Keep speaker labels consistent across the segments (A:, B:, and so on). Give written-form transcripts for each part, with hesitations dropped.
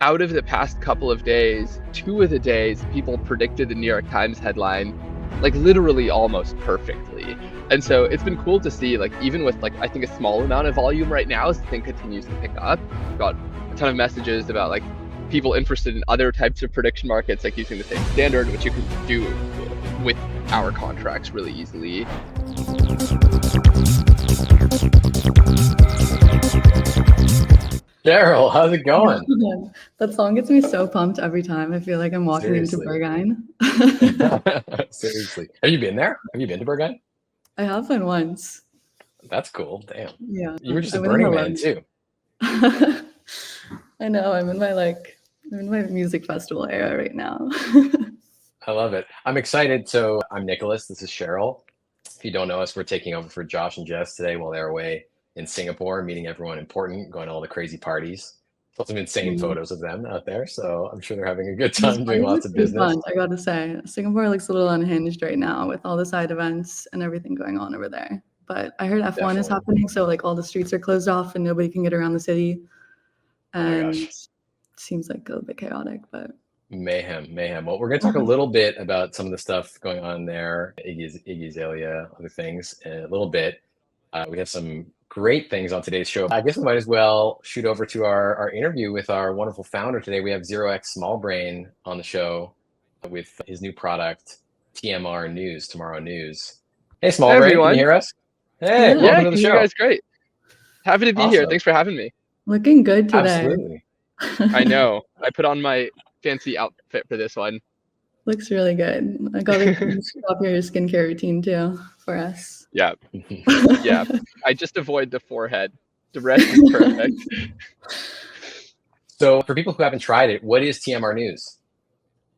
A: out of the past couple of days, 2 of the days people predicted the New York Times headline like literally almost perfectly. And so it's been cool to see, like, even with like I think a small amount of volume right now as the thing continues to pick up. Got a ton of messages about like people interested in other types of prediction markets, like using the same standard, which you can do with our contracts really easily.
B: Cheryl, how's it going?
C: That song gets me so pumped every time. I feel like I'm walking into
B: Seriously.
C: Berghain.
B: Seriously. Have you been there? Have you been to Berghain?
C: I have been once.
B: That's cool. Damn.
C: Yeah.
B: You were just
C: I
B: a
C: went in
B: Burning Man
C: 11.
B: too.
C: I know. I'm in my music festival era right now.
B: I love it. I'm excited. So I'm Nicholas. This is Cheryl. If you don't know us, we're taking over for Josh and Jess today while they're away in Singapore, meeting everyone important, going to all the crazy parties. Some insane photos of them out there. So I'm sure they're having a good time doing lots of business.
C: Fun, I gotta say, Singapore looks a little unhinged right now with all the side events and everything going on over there. But I heard F1 is happening, so like all the streets are closed off and nobody can get around the city. And it seems like a little bit chaotic, but
B: mayhem. Well, we're going to talk a little bit about some of the stuff going on there, Iggy Azalea, other things in a little bit. We have some great things on today's show. I guess we might as well shoot over to our interview with our wonderful founder today. We have 0xSmallBrain on the show with his new product, TMR News, Tomorrow News. Hey, SmallBrain, hey, can you hear us? Hey, welcome to the show.
A: You guys great. Happy to be here. Thanks for having me.
C: Looking good today.
B: Absolutely.
A: I know. I put on my fancy outfit for this one.
C: Looks really good. I got to copy your skincare routine too for us.
A: Yeah. Yeah. I just avoid the forehead. The rest is perfect.
B: So for people who haven't tried it, what is TMR News?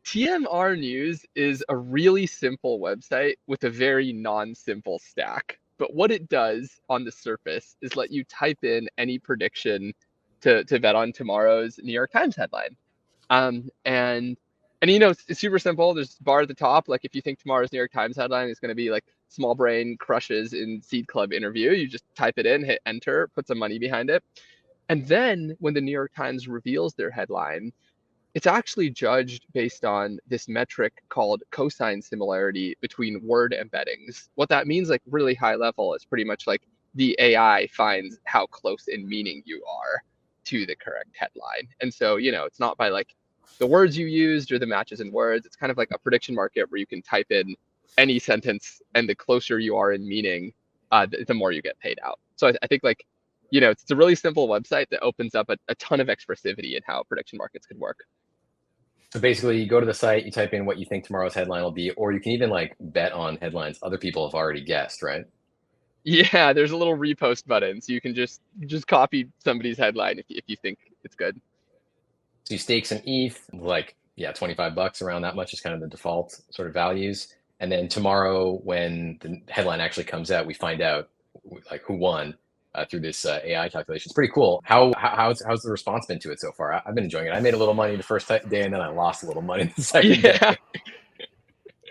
A: TMR News is a really simple website with a very non-simple stack. But what it does on the surface is let you type in any prediction to bet on tomorrow's New York Times headline. And you know, it's super simple. There's a bar at the top. Like if you think tomorrow's New York Times headline is going to be like small brain crushes in Seed Club interview, you just type it in, hit enter, put some money behind it. And then when the New York Times reveals their headline, it's actually judged based on this metric called cosine similarity between word embeddings. What that means, like really high level, is pretty much like the AI finds how close in meaning you are to the correct headline. And so, you know, it's not by like the words you used or the matches in words. It's kind of like a prediction market where you can type in any sentence, and the closer you are in meaning, the more you get paid out. So I think, like, you know, it's a really simple website that opens up a ton of expressivity in how prediction markets could work.
B: So basically, you go to the site, you type in what you think tomorrow's headline will be, or you can even like bet on headlines other people have already guessed, right?
A: Yeah, there's a little repost button, so you can just copy somebody's headline if you think it's good.
B: So you stake some ETH, like, yeah, $25 around that much is kind of the default sort of values. And then tomorrow, when the headline actually comes out, we find out like who won through this AI calculation. It's pretty cool. How's the response been to it so far? I've been enjoying it. I made a little money the first day, and then I lost a little money the second day.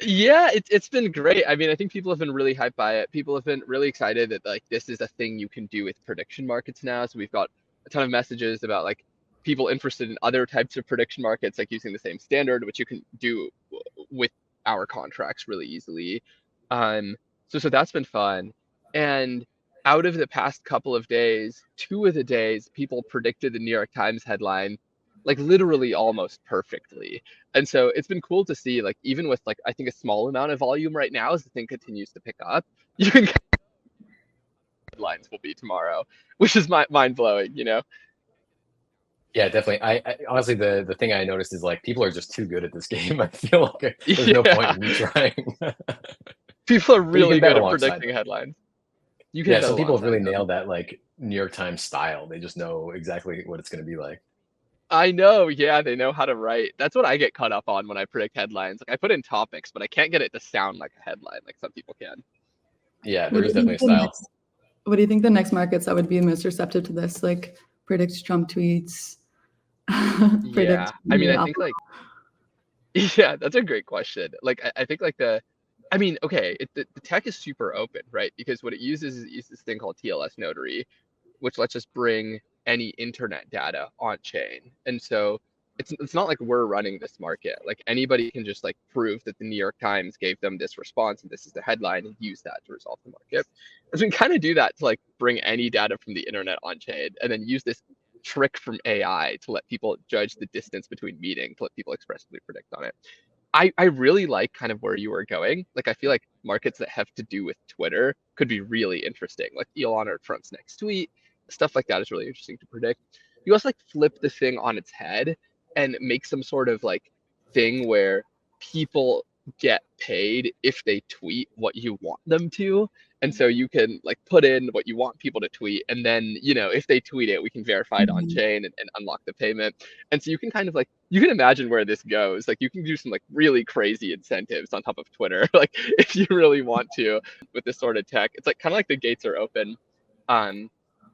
A: Yeah, it's been great. I mean, I think people have been really hyped by it. People have been really excited that like this is a thing you can do with prediction markets now. So we've got a ton of messages about like people interested in other types of prediction markets, like using the same standard, which you can do with our contracts really easily. So that's been fun. And out of the past couple of days, 2 of the days people predicted the New York Times headline like literally almost perfectly. And so it's been cool to see, like, even with like I think a small amount of volume right now as the thing continues to pick up, you can headlines will be tomorrow, which is mind blowing, you know?
B: Yeah, definitely. I honestly, the thing I noticed is like people are just too good at this game. I feel like there's no point in me trying.
A: People are really good at predicting headlines.
B: You can some people have really nailed that like New York Times style. They just know exactly what it's going to be like.
A: I know, yeah, they know how to write. That's what I get caught up on when I predict headlines. Like I put in topics, but I can't get it to sound like a headline like some people can.
B: Yeah, there is definitely a style.
C: What do you think the next markets that would be most receptive to this? Like predict Trump tweets?
A: Yeah, I mean, I think like, yeah, that's a great question. Like, I think like I mean, okay, the tech is super open, right? Because what it uses is this thing called TLS Notary, which lets us bring any internet data on chain. And so it's not like we're running this market. Like anybody can just like prove that the New York Times gave them this response and this is the headline and use that to resolve the market. And so we can kind of do that to like bring any data from the internet on chain and then use this trick from AI to let people judge the distance between meetings, to let people expressively predict on it. I really like kind of where you were going. Like I feel like markets that have to do with Twitter could be really interesting. Like Elon or Trump's next tweet, stuff like that is really interesting to predict. You also like flip the thing on its head and make some sort of like thing where people get paid if they tweet what you want them to. And so you can like put in what you want people to tweet, and then if they tweet it, we can verify it on chain and unlock the payment. And so you can kind of like you can imagine where this goes. Like you can do some like really crazy incentives on top of Twitter, like if you really want to with this sort of tech. It's like kind of like the gates are open.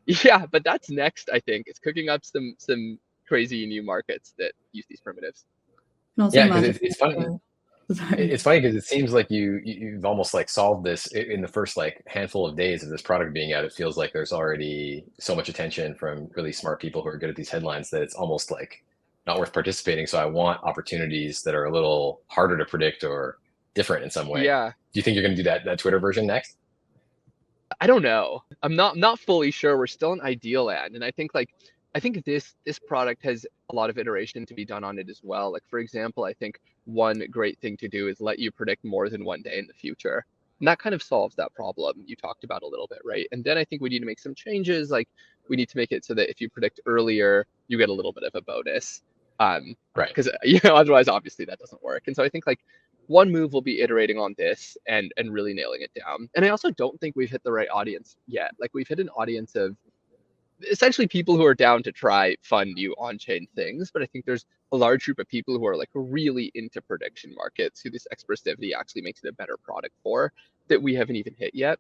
A: Yeah, but that's next. I think it's cooking up some crazy new markets that use these primitives.
B: Yeah, because it's funny. It's funny because it seems like you've almost like solved this in the first like handful of days of this product being out. It feels like there's already so much attention from really smart people who are good at these headlines that it's almost like not worth participating. So I want opportunities that are a little harder to predict or different in some way.
A: Yeah.
B: Do you think you're going to do that Twitter version next?
A: I don't know. I'm not fully sure. We're still in ideal land, and I think this product has a lot of iteration to be done on it as well. Like for example, I think one great thing to do is let you predict more than one day in the future. And that kind of solves that problem you talked about a little bit, right? And then I think we need to make some changes. Like we need to make it so that if you predict earlier, you get a little bit of a bonus.
B: Right.
A: Because otherwise, obviously, that doesn't work. And so I think like one move will be iterating on this and really nailing it down. And I also don't think we've hit the right audience yet. Like we've hit an audience of essentially people who are down to try fun new on-chain things, but I think there's a large group of people who are like really into prediction markets, who this expressivity actually makes it a better product for, that we haven't even hit yet.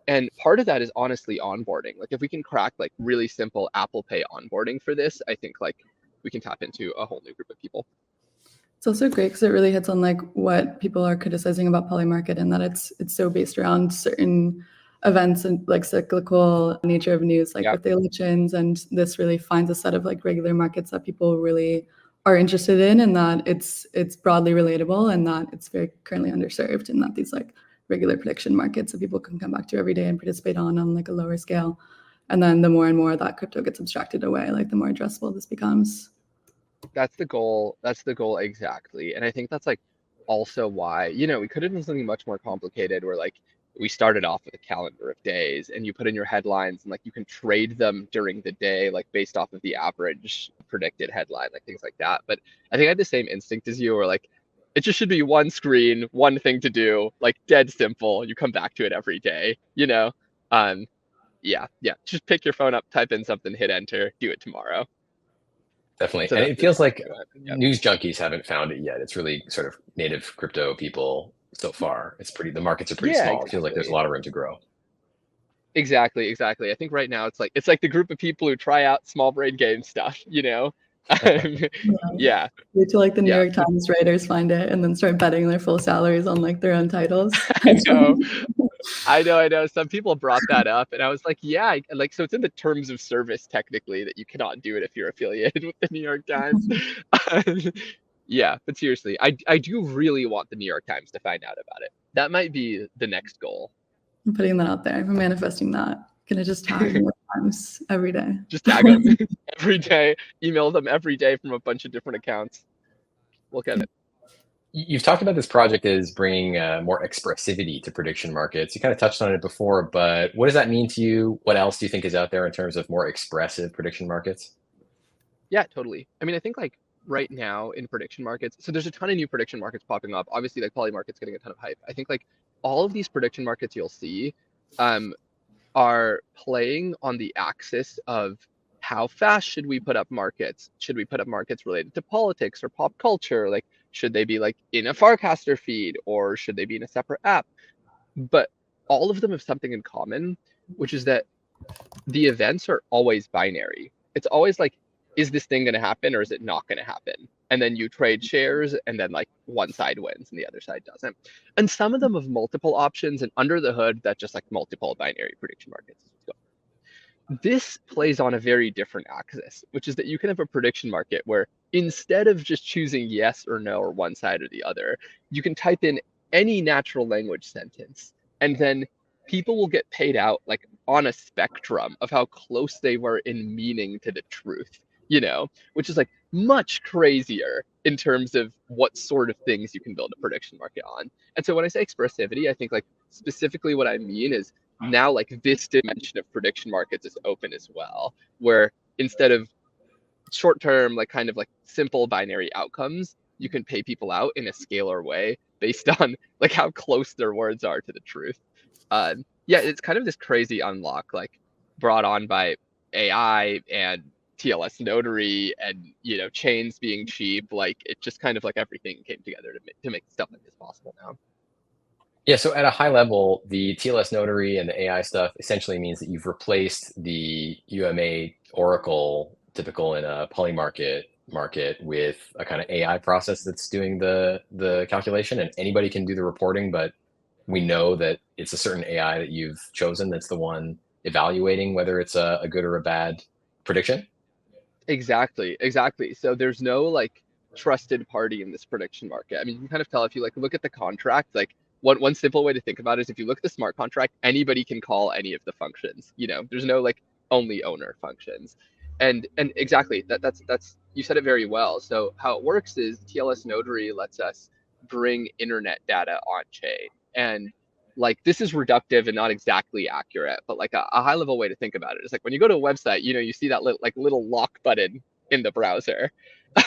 A: And part of that is honestly onboarding. Like if we can crack like really simple Apple Pay onboarding for this, I think like we can tap into a whole new group of people.
C: It's also great because it really hits on like what people are criticizing about Polymarket, and that it's so based around certain events and like cyclical nature of news, like with the elections. And this really finds a set of like regular markets that people really are interested in, and that it's broadly relatable, and that it's very currently underserved, and that these like regular prediction markets that people can come back to every day and participate on like a lower scale. And then the more and more that crypto gets abstracted away, like the more addressable this becomes.
A: That's the goal. That's the goal exactly. And I think that's like also why, we could have done something much more complicated where like we started off with a calendar of days and you put in your headlines and like you can trade them during the day, like based off of the average predicted headline, like things like that. But I think I had the same instinct as you, where like it just should be one screen, one thing to do, like dead simple. You come back to it every day, yeah. Just pick your phone up, type in something, hit enter, do it tomorrow.
B: Definitely. And it feels like news junkies haven't found it yet. It's really sort of native crypto people so far. The markets are pretty small. Exactly. It feels like there's a lot of room to grow.
A: Exactly. I think right now it's like the group of people who try out small brain game stuff, Yeah.
C: Wait till like the New York Times writers find it and then start betting their full salaries on like their own titles.
A: I know. Some people brought that up, and I was like, yeah, like so it's in the terms of service technically that you cannot do it if you're affiliated with the New York Times. Yeah, but seriously, I do really want the New York Times to find out about it. That might be the next goal.
C: I'm putting that out there. I'm manifesting that. Gonna just tag New York Times every day.
A: Just tag them every day. Email them every day from a bunch of different accounts. Look at it.
B: You've talked about this project as bringing more expressivity to prediction markets. You kind of touched on it before, but what does that mean to you? What else do you think is out there in terms of more expressive prediction markets?
A: Yeah, totally. I mean, I think like right now in prediction markets, so there's a ton of new prediction markets popping up. Obviously, like Polymarket's getting a ton of hype. I think like all of these prediction markets you'll see are playing on the axis of how fast should we put up markets? Should we put up markets related to politics or pop culture? Like, should they be like in a Farcaster feed, or should they be in a separate app? But all of them have something in common, which is that the events are always binary. It's always like, is this thing going to happen or is it not going to happen? And then you trade shares, and then like one side wins and the other side doesn't. And some of them have multiple options, and under the hood, that's just like multiple binary prediction markets. this plays on a very different axis, which is that you can have a prediction market where instead of just choosing yes or no or one side or the other, you can type in any natural language sentence, and then people will get paid out like on a spectrum of how close they were in meaning to the truth, which is like much crazier in terms of what sort of things you can build a prediction market on. And so when I say expressivity, I think like specifically what I mean is now like this dimension of prediction markets is open as well, where instead of short term, like kind of like simple binary outcomes, you can pay people out in a scalar way based on like how close their words are to the truth. Yeah, it's kind of this crazy unlock, like brought on by AI and TLS notary and chains being cheap. Like it just kind of like everything came together to make stuff like this possible now.
B: Yeah, so at a high level, the TLS notary and the AI stuff essentially means that you've replaced the UMA Oracle typical in a poly market with a kind of AI process that's doing the calculation, and anybody can do the reporting, but we know that it's a certain AI that you've chosen that's the one evaluating whether it's a good or a bad prediction.
A: Exactly. So there's no like trusted party in this prediction market. I mean, you can kind of tell if you like look at the contract, like one simple way to think about it is if you look at the smart contract, anybody can call any of the functions. There's no like only owner functions. And exactly that's you said it very well. So how it works is TLS Notary lets us bring internet data on chain. And like this is reductive and not exactly accurate, but like a high level way to think about it is like when you go to a website, you see that little lock button in the browser.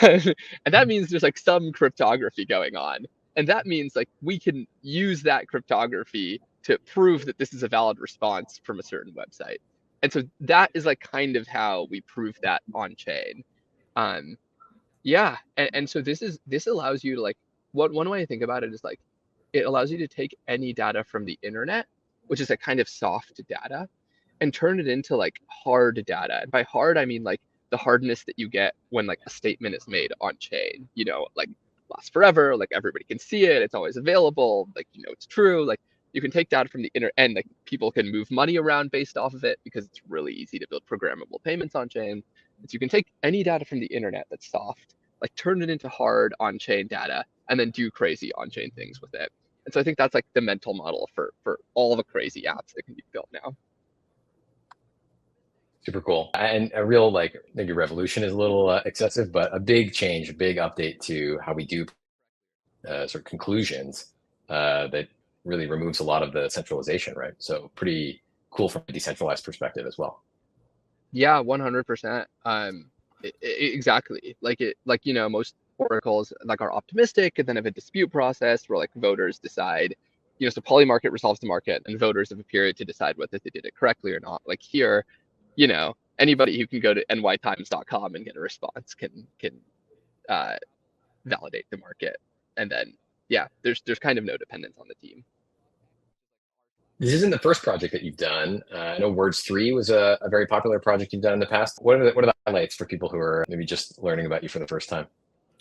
A: And that means there's like some cryptography going on. And that means like we can use that cryptography to prove that this is a valid response from a certain website. And so that is like kind of how we prove that on chain. Yeah, and so this allows you to like one way I think about it is like it allows you to take any data from the internet, which is a kind of soft data, and turn it into like hard data. And by hard I mean like the hardness that you get when like a statement is made on chain, like lasts forever, like everybody can see it, it's always available, like it's true, like you can take data from the internet and like people can move money around based off of it because it's really easy to build programmable payments on chain. So you can take any data from the internet that's soft, like turn it into hard on-chain data, and then do crazy on-chain things with it. And so I think that's like the mental model for all the crazy apps that can be built now.
B: Super cool. And a real like maybe revolution is a little excessive, but a big change, a big update to how we do sort of conclusions that really removes a lot of the centralization, right? So pretty cool from a decentralized perspective as well.
A: Yeah, 100%. Exactly. Like most oracles like are optimistic and then have a dispute process where like voters decide, so poly market resolves the market and voters have a period to decide whether they did it correctly or not. Like here, anybody who can go to nytimes.com and get a response can validate the market. And then yeah, there's kind of no dependence on the team.
B: This isn't the first project that you've done. I know Words 3 was a very popular project you've done in the past. What are the highlights for people who are maybe just learning about you for the first time?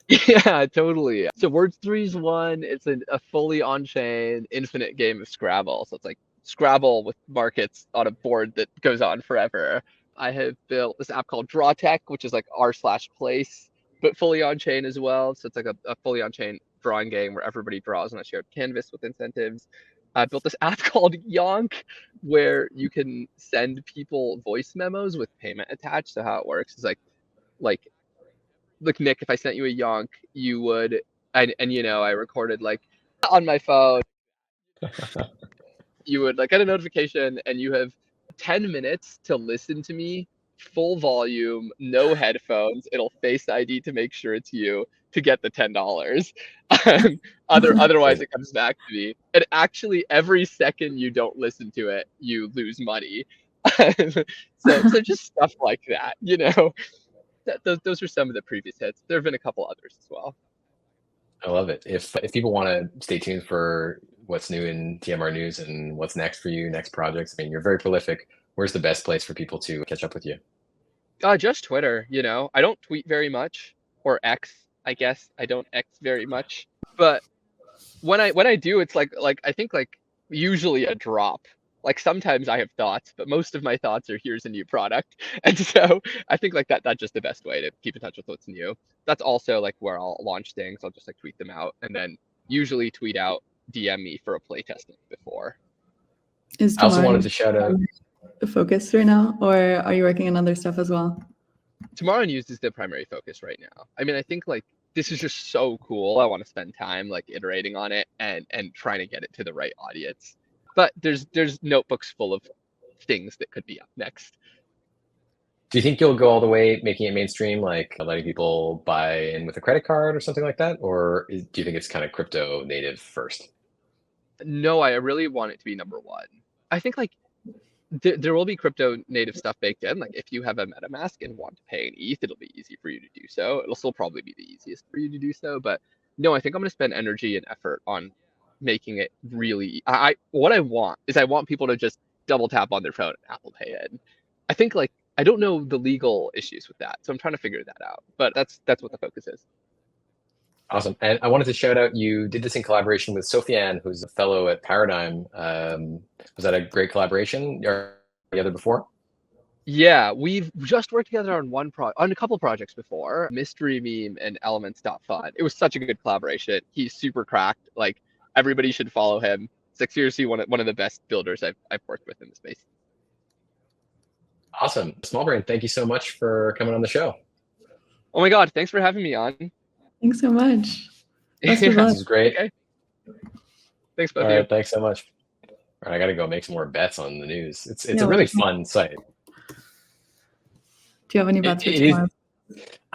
A: Yeah, totally. So Words 3 is one. It's a fully on-chain infinite game of Scrabble. So it's like Scrabble with markets on a board that goes on forever. I have built this app called DrawTech, which is like r/place, but fully on-chain as well. So it's like a fully on-chain drawing game where everybody draws on a shared canvas with incentives. I built this app called Yonk, where you can send people voice memos with payment attached. So how it works is like look, Nick, if I sent you a yonk, you would, and I recorded like on my phone, you would like get a notification and you have 10 minutes to listen to me full volume, no headphones. It'll face ID to make sure it's you to get the $10. Otherwise it comes back to me. And actually every second you don't listen to it, you lose money. So just stuff like that, those are some of the previous hits. There have been a couple others as well.
B: I love it. If people want to stay tuned for what's new in TMR news and what's next for you, next projects, I mean, you're very prolific. Where's the best place for people to catch up with you?
A: Just Twitter. I don't tweet very much, or X. I guess I don't X very much. But when I do, it's like I think like usually a drop. Like sometimes I have thoughts, but most of my thoughts are here's a new product. And so I think like that's just the best way to keep in touch with what's new. That's also like where I'll launch things. I'll just like tweet them out and then usually tweet out DM me for a play testing before.
C: Is
B: I also wanted to shout out
C: the focus right now, or are you working on other stuff as well?
A: Tomorrow News is the primary focus right now. I mean, I think like this is just so cool. I want to spend time like iterating on it and trying to get it to the right audience. But there's notebooks full of things that could be up next.
B: Do you think you'll go all the way making it mainstream, like letting people buy in with a credit card or something like that? Or do you think it's kind of crypto native first?
A: No, I really want it to be number one. I think like there will be crypto native stuff baked in. Like if you have a MetaMask and want to pay in ETH, it'll be easy for you to do so. It'll still probably be the easiest for you to do so. But no, I think I'm going to spend energy and effort on making it really. What I want is I want people to just double tap on their phone and Apple Pay it. I think like I don't know the legal issues with that, so I'm trying to figure that out. But that's what the focus is.
B: Awesome. And I wanted to shout out, you did this in collaboration with Sofiane, who's a fellow at Paradigm. Was that a great collaboration? Or together before?
A: Yeah, we've just worked together on a couple projects before, Mystery Meme and Elements.fun. It was such a good collaboration. He's super cracked. Like everybody should follow him. It's like seriously one of the best builders I've worked with in the space.
B: Awesome. SmallBrain, thank you so much for coming on the show.
A: Oh my God, thanks for having me on.
C: Thanks so much.
B: This is great.
A: Okay. Thanks, both
B: All
A: of you.
B: right, thanks so much. All right, I got to go make some more bets on the news. It's a really fun site.
C: Do you have any bets for tomorrow?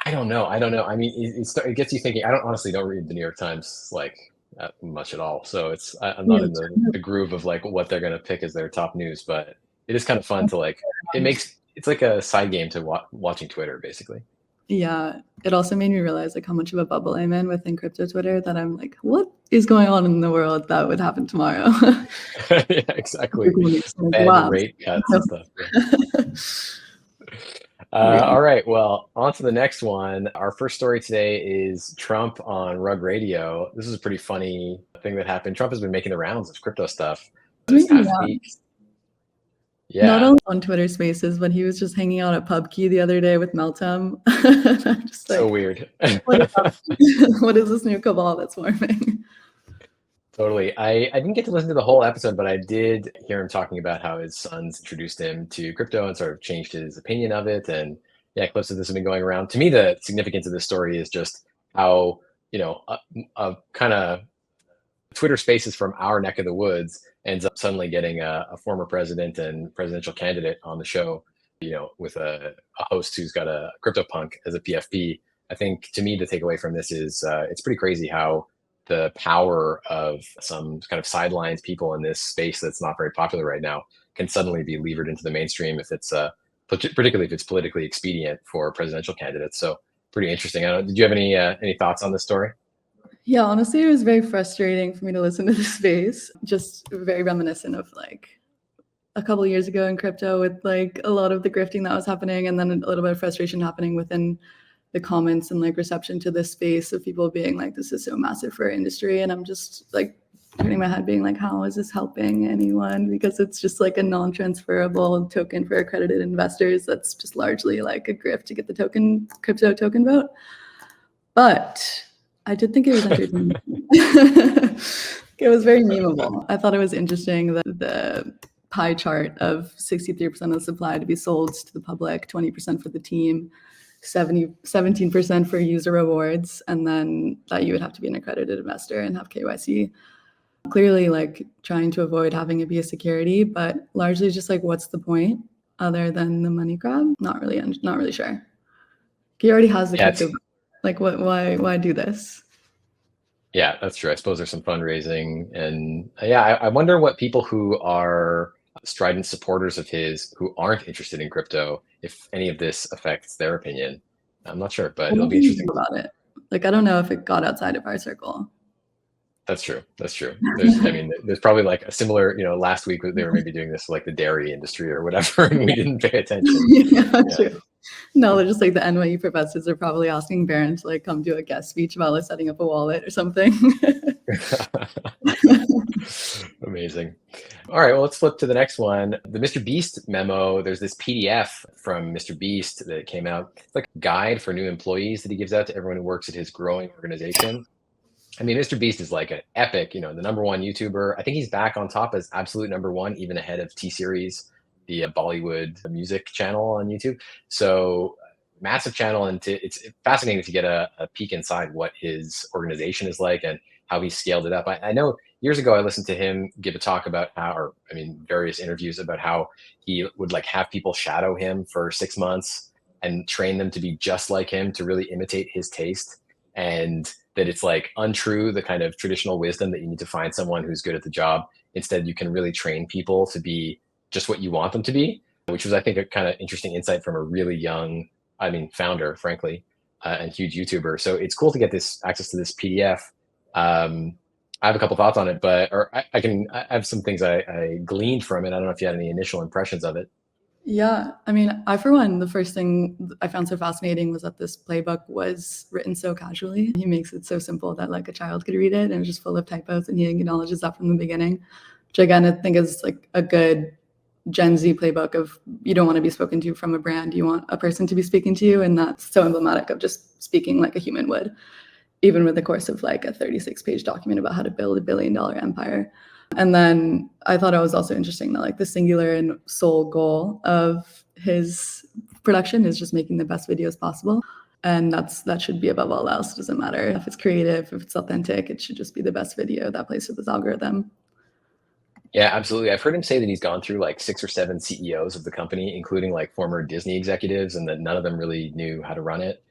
B: I don't know. I mean, it gets you thinking. I honestly don't read the New York Times like much at all. So I'm not in the groove of like what they're going to pick as their top news, but it is kind of fun to like, it's like a side game to watching Twitter basically.
C: Yeah, it also made me realize like how much of a bubble I'm in within crypto Twitter that I'm like, what is going on in the world that would happen tomorrow?
B: Yeah, exactly. Wow. Rate cuts and stuff. All right, well, on to the next one. Our first story today is Trump on Rug Radio. This is a pretty funny thing that happened. Trump has been making the rounds of crypto stuff this past week. Yeah.
C: Not only on Twitter Spaces, but he was just hanging out at PubKey the other day with Meltem. I'm just like,
B: so weird.
C: What is this new cabal that's forming?
B: Totally. I didn't get to listen to the whole episode, but I did hear him talking about how his sons introduced him to crypto and sort of changed his opinion of it. And yeah, clips of this have been going around. To me, the significance of this story is just how, a kind of Twitter Spaces from our neck of the woods ends up suddenly getting a former president and presidential candidate on the show, with a host who's got a CryptoPunk as a PFP. I think to me, the takeaway from this is it's pretty crazy how the power of some kind of sidelines people in this space that's not very popular right now can suddenly be levered into the mainstream if it's particularly if it's politically expedient for presidential candidates. So pretty interesting. Did you have any thoughts on this story?
C: Yeah, honestly, it was very frustrating for me to listen to this space. Just very reminiscent of like a couple of years ago in crypto with like a lot of the grifting that was happening, and then a little bit of frustration happening within the comments and like reception to this space of people being like, this is so massive for our industry. And I'm just like turning my head being like, how is this helping anyone? Because it's just like a non-transferable token for accredited investors. That's just largely like a grift to get the crypto token vote. But I did think it was entertaining. It was very memeable. I thought it was interesting that the pie chart of 63% of the supply to be sold to the public, 20% for the team, 17% for user rewards, and then that you would have to be an accredited investor and have KYC. Clearly, like trying to avoid having it be a security, but largely just like, what's the point other than the money grab? Not really sure. He already has the crypto. Like, why do this?
B: Yeah, that's true. I suppose there's some fundraising, and I wonder what people who are strident supporters of his who aren't interested in crypto, if any of this affects their opinion. I'm not sure, but it'll be interesting
C: about it. Like, I don't know if it got outside of our circle.
B: That's true. There's probably like a similar, last week they were maybe doing this for like the dairy industry or whatever, and we didn't pay attention.
C: Yeah, true. No, they're just like the NYU professors are probably asking Barron to like come do a guest speech about like setting up a wallet or something.
B: Amazing. All right, well, let's flip to the next one. The Mr. Beast memo. There's this PDF from Mr. Beast that came out. It's like a guide for new employees that he gives out to everyone who works at his growing organization. I mean, Mr. Beast is like an epic, the #1 YouTuber. I think he's back on top as absolute #1, even ahead of T-Series, the Bollywood music channel on YouTube. So massive channel, and it's fascinating to get a peek inside what his organization is like and how he scaled it up. I know years ago I listened to him give a talk about various interviews about how he would like have people shadow him for 6 months and train them to be just like him, to really imitate his taste. And that it's like untrue, the kind of traditional wisdom that you need to find someone who's good at the job. Instead, you can really train people to be just what you want them to be, which was, I think, a kind of interesting insight from a really young, founder, frankly, and huge YouTuber. So it's cool to get this access to this PDF. I have a couple thoughts on it, I have some things I gleaned from it. I don't know if you had any initial impressions of it.
C: Yeah, I mean, for one, the first thing I found so fascinating was that this playbook was written so casually. He makes it so simple that like a child could read it, and it's just full of typos, and he acknowledges that from the beginning, which again, I think is like a good Gen Z playbook of you don't want to be spoken to from a brand, you want a person to be speaking to you, and that's so emblematic of just speaking like a human would, even with the course of like a 36-page document about how to build $1 billion empire. And then I thought it was also interesting that like the singular and sole goal of his production is just making the best videos possible. And that should be above all else. It doesn't matter if it's creative, if it's authentic, it should just be the best video that plays with this algorithm.
B: Yeah, absolutely. I've heard him say that he's gone through like 6 or 7 CEOs of the company, including like former Disney executives, and that none of them really knew how to run it.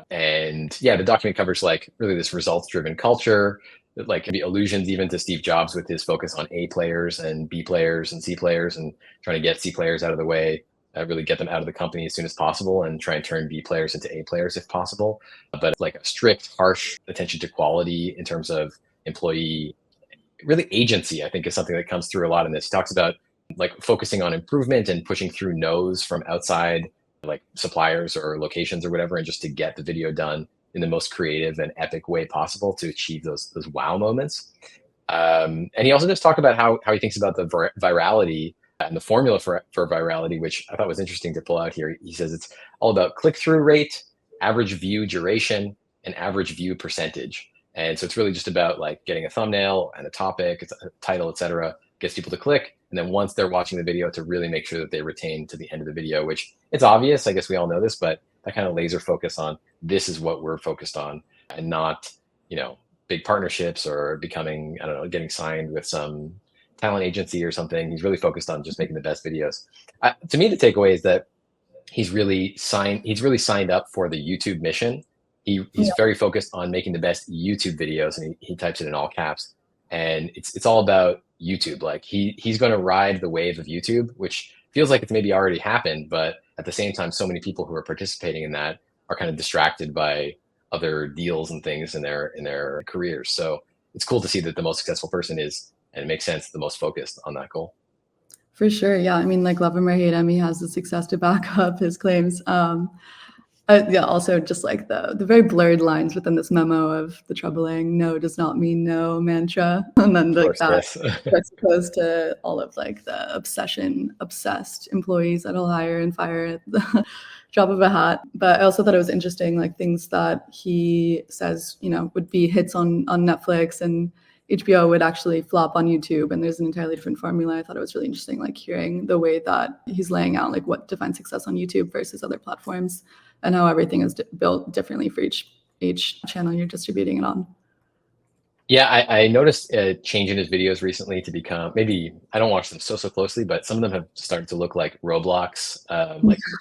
B: And yeah, the document covers like really this results-driven culture, that like can be allusions even to Steve Jobs with his focus on A players and B players and C players, and trying to get C players out of the way, really get them out of the company as soon as possible, and try and turn B players into A players if possible. But like a strict, harsh attention to quality in terms of employee, really agency, I think, is something that comes through a lot in this. He talks about like focusing on improvement and pushing through no's from outside like suppliers or locations or whatever, and just to get the video done in the most creative and epic way possible to achieve those wow moments. And he also just talked about how he thinks about the virality and the formula for virality, which I thought was interesting to pull out here. He says it's all about click-through rate, average view duration, and average view percentage. And so it's really just about like getting a thumbnail and a topic, a title, etc., gets people to click. And then once they're watching the video, to really make sure that they retain to the end of the video, which it's obvious, I guess we all know this, but that kind of laser focus on this is what we're focused on, and not, big partnerships or becoming, getting signed with some talent agency or something. He's really focused on just making the best videos. To me, the takeaway is that he's really signed up for the YouTube mission. He's very focused on making the best YouTube videos, and he types it in all caps. And it's all about YouTube. Like he's going to ride the wave of YouTube, which feels like it's maybe already happened, but at the same time, so many people who are participating in that are kind of distracted by other deals and things in their careers. So it's cool to see that the most successful person is, and it makes sense, the most focused on that goal.
C: For sure, yeah. I mean, like love him or hate him, he has the success to back up his claims. Yeah, also just like the very blurred lines within this memo of the troubling "no does not mean no" mantra, and then like that juxtaposed to all of like the obsessed employees that he'll hire and fire at the drop of a hat. But I also thought it was interesting, like things that he says, would be hits on Netflix and HBO would actually flop on YouTube, and there's an entirely different formula. I thought it was really interesting, like hearing the way that he's laying out like what defines success on YouTube versus other platforms, and how everything is built differently for each channel you're distributing it on.
B: Yeah, I noticed a change in his videos recently to become, maybe I don't watch them so closely, but some of them have started to look like Roblox,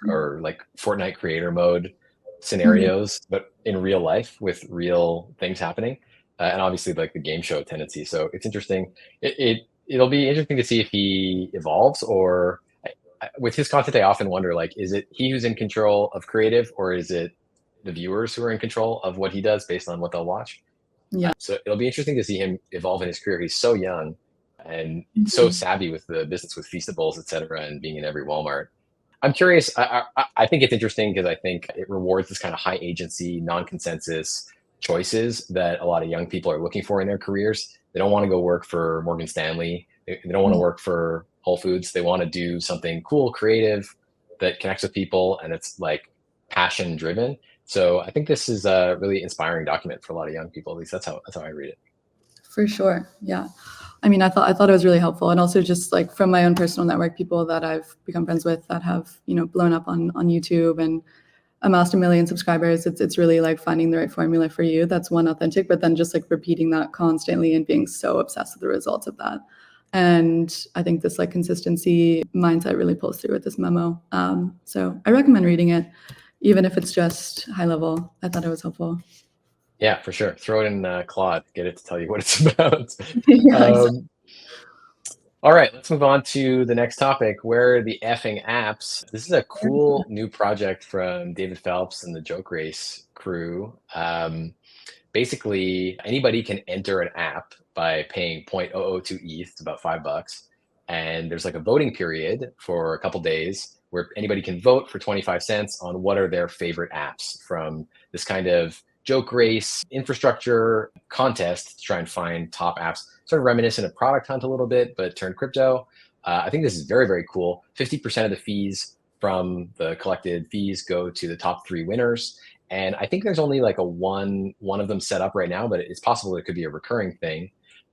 B: or like Fortnite creator mode scenarios, but in real life with real things happening, and obviously like the game show tendency. So it's interesting. It'll be interesting to see if he evolves, or with his content, I often wonder, like, is it he who's in control of creative, or is it the viewers who are in control of what he does based on what they'll watch?
C: Yeah.
B: So it'll be interesting to see him evolve in his career. He's so young and so savvy with the business, with Feastables, et cetera, and being in every Walmart. I'm curious. I think it's interesting because I think it rewards this kind of high agency, non-consensus choices that a lot of young people are looking for in their careers. They don't want to go work for Morgan Stanley. They don't want to work for Whole Foods. They want to do something cool, creative, that connects with people, and it's like passion driven. So I think this is a really inspiring document for a lot of young people. At least that's how I read it.
C: For sure. Yeah. I mean, I thought it was really helpful. And also just like from my own personal network, people that I've become friends with that have, blown up on YouTube and amassed 1 million subscribers. It's really like finding the right formula for you. That's one, authentic, but then just like repeating that constantly and being so obsessed with the results of that. And I think this like consistency mindset really pulls through with this memo. So I recommend reading it, even if it's just high level. I thought it was helpful.
B: Yeah, for sure. Throw it in Claude, get it to tell you what it's about.
C: Yeah, exactly.
B: All right, let's move on to the next topic. Where are the effing apps? This is a cool new project from David Phelps and the Joke Race crew. Basically, anybody can enter an app by paying 0.002 ETH, it's about $5. And there's like a voting period for a couple days where anybody can vote for 25 cents on what are their favorite apps from this kind of joke race infrastructure contest to try and find top apps, sort of reminiscent of Product Hunt a little bit, but turned crypto. I think this is very, very cool. 50% of the fees from the collected fees go to the top 3 winners. And I think there's only like a one of them set up right now, but it's possible it could be a recurring thing.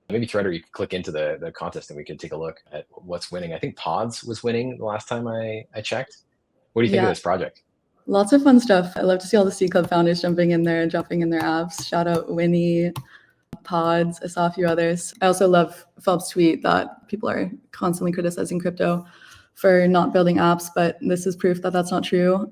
B: Maybe Threader, you could click into the contest and we could take a look at what's winning. I think Pods was winning the last time I checked. What do you think of this project?
C: Lots of fun stuff. I love to see all the C Club founders jumping in there and dropping in their apps. Shout out Winnie, Pods. I saw a few others. I also love Phelps' tweet that people are constantly criticizing crypto for not building apps, but this is proof that that's not true.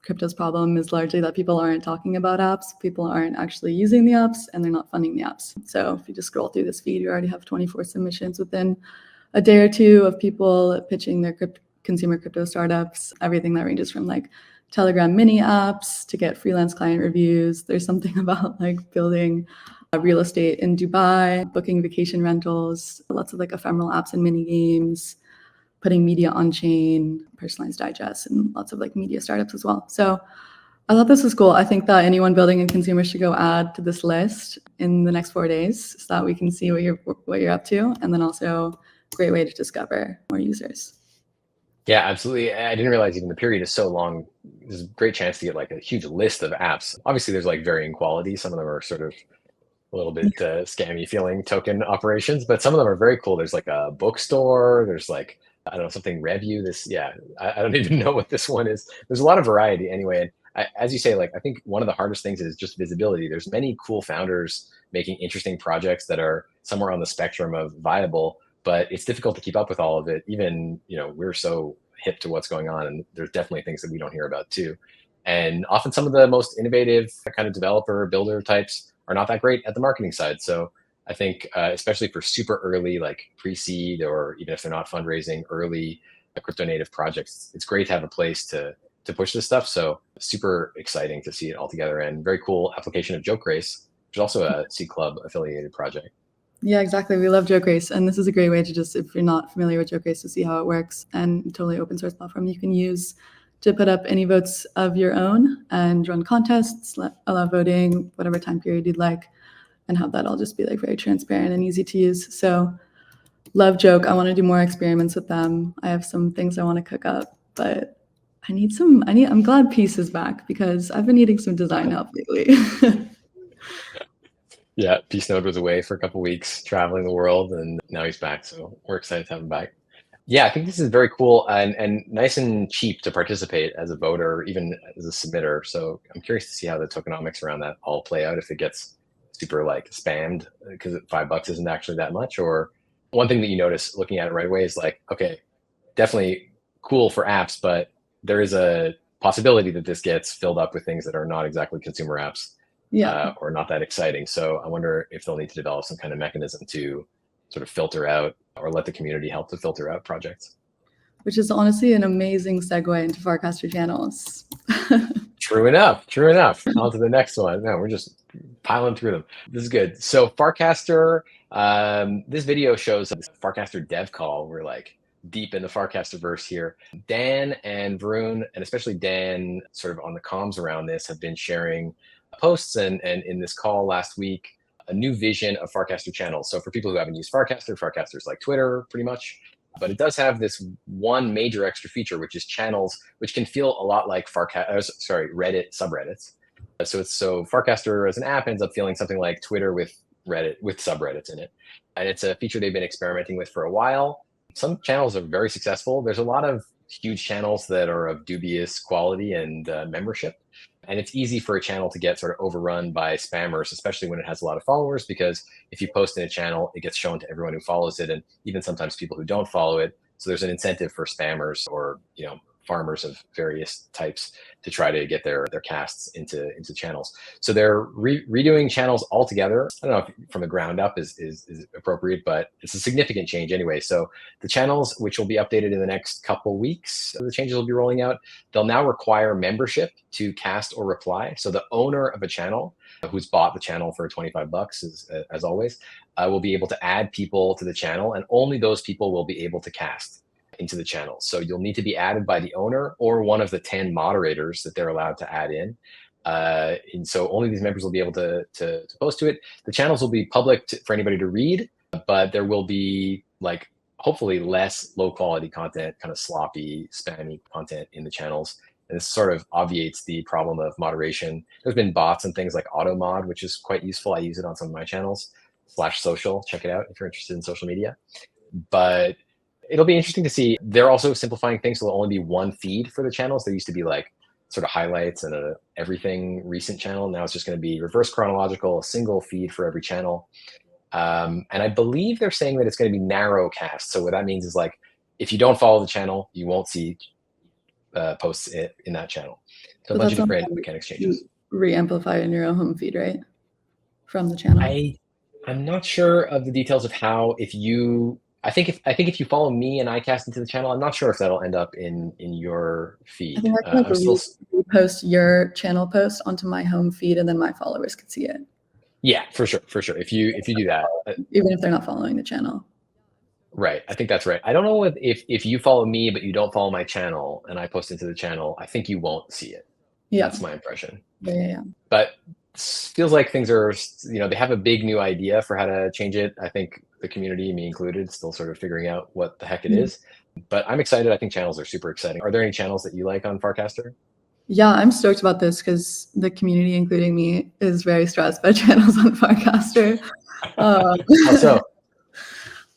C: Crypto's problem is largely that people aren't talking about apps, people aren't actually using the apps, and they're not funding the apps. So if you just scroll through this feed, you already have 24 submissions within a day or two of people pitching their consumer crypto startups, everything that ranges from like Telegram mini apps to get freelance client reviews. There's something about like building real estate in Dubai, booking vacation rentals, lots of like ephemeral apps and mini games, putting media on chain, personalized digests, and lots of like media startups as well. So I thought this was cool. I think that anyone building in consumer should go add to this list in the next 4 days so that we can see what you're up to. And then also great way to discover more users.
B: Yeah, absolutely. I didn't realize even the period is so long. There's a great chance to get like a huge list of apps. Obviously, there's like varying quality. Some of them are sort of a little bit scammy feeling token operations, but some of them are very cool. There's like a bookstore. There's like, I don't know, something Review. I don't even know what this one is. There's a lot of variety anyway. And as you say, like, I think one of the hardest things is just visibility. There's many cool founders making interesting projects that are somewhere on the spectrum of viable, but it's difficult to keep up with all of it. Even, we're so hip to what's going on, and there's definitely things that we don't hear about too. And often some of the most innovative kind of developer builder types are not that great at the marketing side. So I think, especially for super early, like pre-seed, or even if they're not fundraising, early crypto native projects, it's great to have a place to push this stuff. So super exciting to see it all together, and very cool application of Joke Race, which is also a C Club affiliated project.
C: Yeah, exactly. We love Joke Race. And this is a great way to just, if you're not familiar with Joke Race, to see how it works, and totally open source platform you can use to put up any votes of your own and run contests, allow voting, whatever time period you'd like, and have that all just be like very transparent and easy to use. So love Joke. I want to do more experiments with them. I have some things I want to cook up, but I'm glad Peace is back because I've been needing some design help lately.
B: Yeah, Peace Node was away for a couple of weeks, traveling the world, and now he's back. So we're excited to have him back. Yeah, I think this is very cool and nice and cheap to participate as a voter, even as a submitter. So I'm curious to see how the tokenomics around that all play out, if it gets super like spammed because $5 isn't actually that much. Or one thing that you notice looking at it right away is like, okay, definitely cool for apps, but there is a possibility that this gets filled up with things that are not exactly consumer apps. Or not that exciting. So I wonder if they'll need to develop some kind of mechanism to sort of filter out, or let the community help to filter out projects.
C: Which is honestly an amazing segue into Farcaster Channels.
B: True enough. On to the next one. No, we're just piling through them. This is good. So Farcaster, this video shows this Farcaster dev call where like deep in the Farcasterverse here. Dan and Varun, and especially Dan, sort of on the comms around this, have been sharing posts and in this call last week, a new vision of Farcaster Channels. So for people who haven't used Farcaster, Farcaster's like Twitter pretty much, but it does have this one major extra feature, which is channels, which can feel a lot like Reddit subreddits. So Farcaster as an app ends up feeling something like Twitter with Reddit with subreddits in it. And it's a feature they've been experimenting with for a while. Some channels are very successful. There's a lot of huge channels that are of dubious quality and membership. And it's easy for a channel to get sort of overrun by spammers, especially when it has a lot of followers, because if you post in a channel, it gets shown to everyone who follows it, and even sometimes people who don't follow it. So there's an incentive for spammers or, farmers of various types to try to get their casts into channels. So they're redoing channels altogether. I don't know if from the ground up is appropriate, but it's a significant change anyway. So the channels, which will be updated in the next couple weeks, the changes will be rolling out. They'll now require membership to cast or reply. So the owner of a channel who's bought the channel for $25, as always, will be able to add people to the channel, and only those people will be able to cast into the channel. So you'll need to be added by the owner or one of the 10 moderators that they're allowed to add in. And so only these members will be able to post to it. The channels will be public for anybody to read, but there will be hopefully less low quality content, kind of sloppy, spammy content in the channels. And this sort of obviates the problem of moderation. There's been bots and things like AutoMod, which is quite useful. I use it on some of my channels, /social. Check it out if you're interested in social media. But it'll be interesting to see. They're also simplifying things, so there'll only be one feed for the channels. There used to be sort of highlights and a everything recent channel. Now it's just going to be reverse chronological, a single feed for every channel. And I believe they're saying that it's going to be narrow cast. So what that means is if you don't follow the channel, you won't see posts in that channel. So a bunch of different mechanics changes.
C: Re-amplify in your own home feed, right? From the channel.
B: I'm not sure of the details of how. I think if you follow me and I cast into the channel, I'm not sure if that'll end up in your feed.
C: I think I can repost your channel post onto my home feed, and then my followers could see it.
B: Yeah, for sure. If you do that,
C: even if they're not following the channel.
B: Right, I think that's right. I don't know if you follow me but you don't follow my channel and I post into the channel, I think you won't see it. Yeah, that's my impression.
C: Yeah.
B: But feels like things are, they have a big new idea for how to change it. I think the community, me included, still sort of figuring out what the heck it is. But I'm excited. I think channels are super exciting. Are there any channels that you like on Farcaster?
C: Yeah, I'm stoked about this because the community, including me, is very stressed by channels on Farcaster.
B: How so?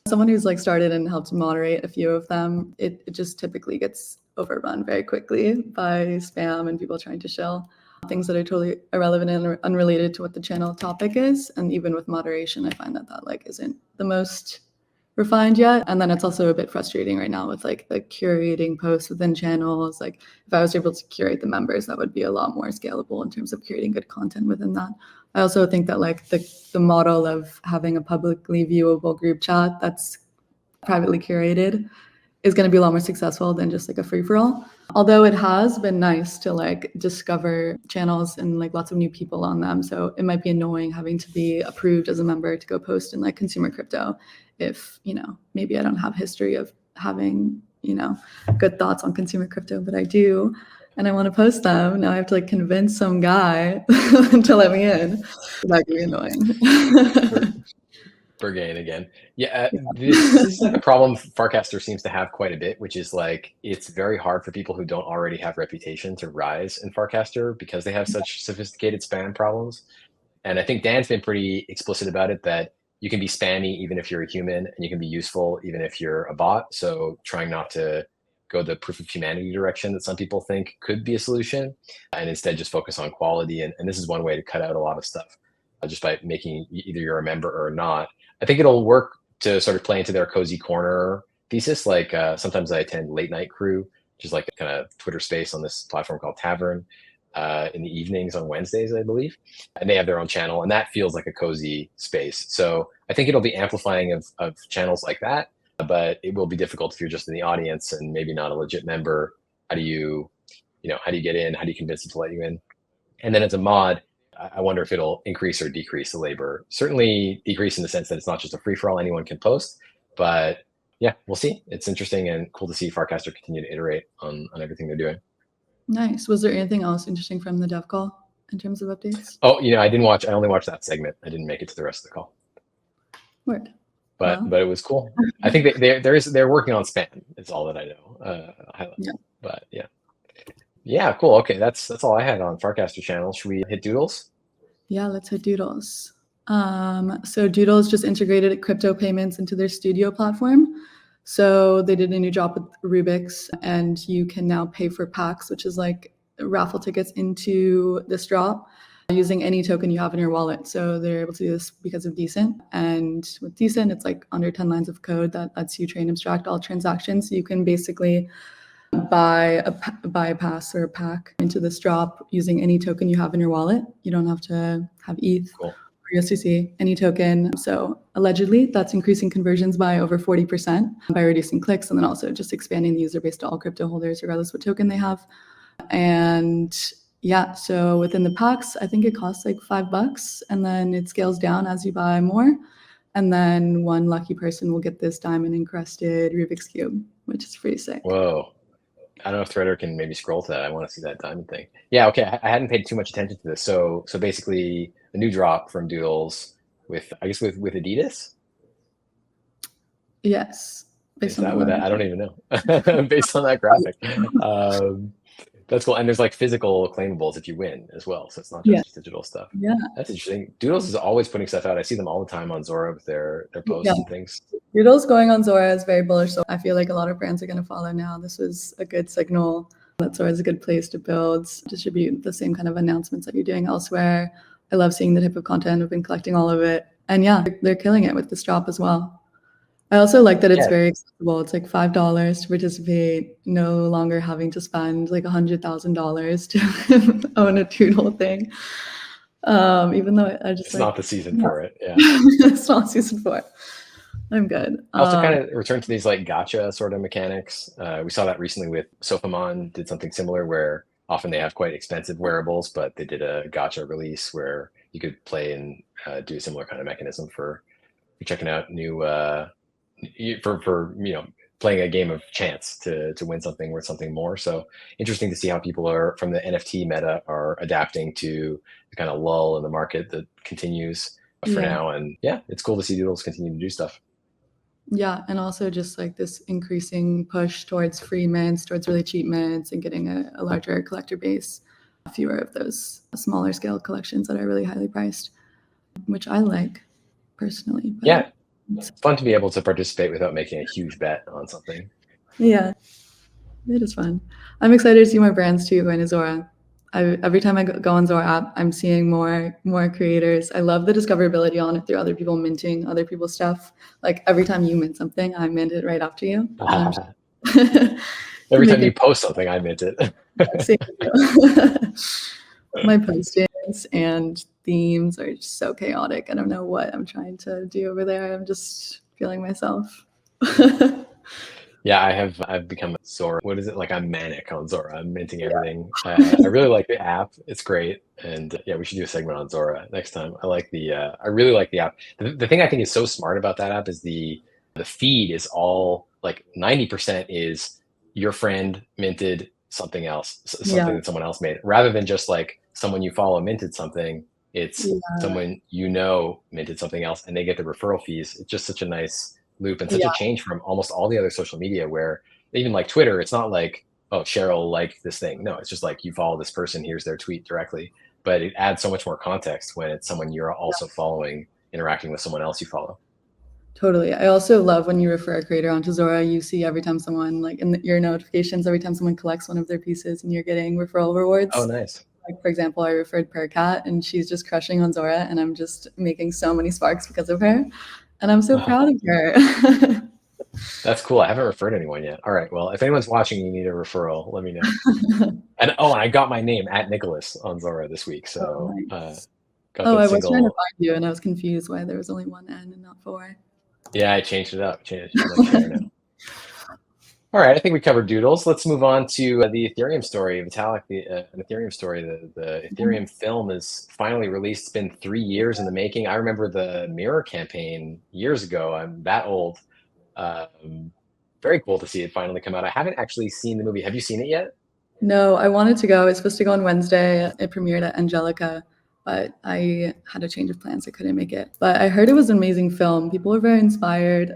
C: Someone who's started and helped moderate a few of them, it just typically gets overrun very quickly by spam and people trying to shill things that are totally irrelevant and unrelated to what the channel topic is. And even with moderation, I find that isn't the most refined yet. And then it's also a bit frustrating right now with the curating posts within channels. If I was able to curate the members, that would be a lot more scalable in terms of curating good content within that. I also think that the model of having a publicly viewable group chat that's privately curated is going to be a lot more successful than just a free-for-all. Although it has been nice to discover channels and lots of new people on them. So it might be annoying having to be approved as a member to go post in consumer crypto if, maybe I don't have history of having, good thoughts on consumer crypto, but I do. And I want to post them. Now I have to convince some guy to let me in. That could be annoying.
B: Bergain again. Yeah, this is a problem Farcaster seems to have quite a bit, which is it's very hard for people who don't already have reputation to rise in Farcaster because they have such sophisticated spam problems. And I think Dan's been pretty explicit about it, that you can be spammy even if you're a human, and you can be useful even if you're a bot. So trying not to go the proof of humanity direction that some people think could be a solution, and instead just focus on quality. And this is one way to cut out a lot of stuff, just by making either you're a member or not. I think it'll work to sort of play into their cozy corner thesis. Sometimes I attend Late Night Crew, which is a kind of Twitter space on this platform called Tavern, in the evenings on Wednesdays, I believe. And they have their own channel, and that feels like a cozy space. So I think it'll be amplifying of channels like that, but it will be difficult if you're just in the audience and maybe not a legit member. How do you get in? How do you convince them to let you in? And then as a mod, I wonder if it'll increase or decrease the labor. Certainly decrease in the sense that it's not just a free-for-all anyone can post, but yeah, we'll see. It's interesting and cool to see Farcaster continue to iterate on everything they're doing.
C: Nice. Was there anything else interesting from the dev call in terms of updates?
B: Oh, I didn't watch. I only watched that segment. I didn't make it to the rest of the call.
C: Word.
B: But it was cool. I think they're working on spam. It's all that I know.
C: Yeah.
B: But yeah, cool. Okay, that's all I had on Farcaster Channel. Should we hit Doodles?
C: Yeah, let's hit Doodles. So Doodles just integrated crypto payments into their studio platform. So they did a new drop with Rubik's, and you can now pay for packs, which is like raffle tickets into this drop using any token you have in your wallet. So they're able to do this because of Decent. And with Decent, it's like under 10 lines of code that lets you train abstract all transactions. So you can basically buy a pass or a pack into this drop using any token you have in your wallet. You don't have to have ETH or USDC, any token. So allegedly, that's increasing conversions by over 40% by reducing clicks, and then also just expanding the user base to all crypto holders, regardless what token they have. And yeah, so within the packs, I think it costs like $5, and then it scales down as you buy more. And then one lucky person will get this diamond encrusted Rubik's Cube, which is pretty sick.
B: Whoa. I don't know if Threader can maybe scroll to that. I want to see that diamond thing. Yeah, okay. I hadn't paid too much attention to this. So basically a new drop from Doodles with, I guess, with Adidas?
C: Yes.
B: Is that what I don't even know. Based on that graphic. That's cool. And there's like physical claimables if you win as well. So it's not just digital stuff.
C: Yeah.
B: That's interesting. Doodles is always putting stuff out. I see them all the time on Zora with their posts and things.
C: Doodles going on Zora is very bullish. So I feel like a lot of brands are going to follow now. This was a good signal that Zora is a good place to build, distribute the same kind of announcements that you're doing elsewhere. I love seeing the type of content. I've been collecting all of it. And yeah, they're killing it with this drop as well. I also like that it's very accessible. It's like $5 to participate, no longer having to spend like $100,000 to own a Doodle thing. Even though I just
B: it's not the season for it. Yeah,
C: it's not season 4. I'm good.
B: I also kind of return to these like gotcha sort of mechanics. We saw that recently with Sofamon did something similar where often they have quite expensive wearables, but they did a gotcha release where you could play and do a similar kind of mechanism for checking out new for playing a game of chance to win something worth something more. So interesting to see how people are from the NFT meta are adapting to the kind of lull in the market that continues for now. And yeah, it's cool to see Doodles continue to do stuff.
C: Yeah, and also just like this increasing push towards free mints, towards really cheap mints, and getting a larger collector base, fewer of those smaller scale collections that are really highly priced, which I like personally. But
B: yeah, it's fun to be able to participate without making a huge bet on something.
C: Yeah, it is fun. I'm excited to see more brands too going to Zora. Every time I go on Zora app, I'm seeing more creators. I love the discoverability on it through other people minting other people's stuff. Like every time you mint something, I mint it right after you.
B: Every time you post something, I mint it.
C: My postings and themes are just so chaotic. I don't know what I'm trying to do over there. I'm just feeling myself.
B: Yeah, I've become a Zora. What is it? Like I'm manic on Zora. I'm minting everything. I really like the app. It's great. And yeah, we should do a segment on Zora next time. I really like the app. The thing I think is so smart about that app is the feed is all like 90% is your friend minted something else, something that someone else made, rather than just like someone you follow minted something. It's someone minted something else and they get the referral fees. It's just such a nice loop and such a change from almost all the other social media where even like Twitter, it's not like, oh, Cheryl liked this thing. No, it's just like you follow this person, here's their tweet directly. But it adds so much more context when it's someone you're also following, interacting with someone else you follow.
C: Totally. I also love when you refer a creator onto Zora, you see every time someone like in your notifications, every time someone collects one of their pieces and you're getting referral rewards.
B: Oh, nice.
C: Like, for example, I referred Percat and she's just crushing on Zora and I'm just making so many sparks because of her. And I'm so proud of her.
B: That's cool. I haven't referred anyone yet. All right. Well, if anyone's watching, you need a referral, let me know. And I got my name at Nicholas on Zora this week. So
C: nice. I was trying to find you and I was confused why there was only 1 N and not 4.
B: Yeah, I changed it up. Now. All right, I think we covered Doodles. Let's move on to the Ethereum story. Vitalik, an Ethereum story. The Ethereum film is finally released. It's been 3 years in the making. I remember the Mirror campaign years ago. I'm that old. Very cool to see it finally come out. I haven't actually seen the movie. Have you seen it yet?
C: No, I wanted to go. It's supposed to go on Wednesday. It premiered at Angelica, but I had a change of plans. I couldn't make it. But I heard it was an amazing film. People were very inspired.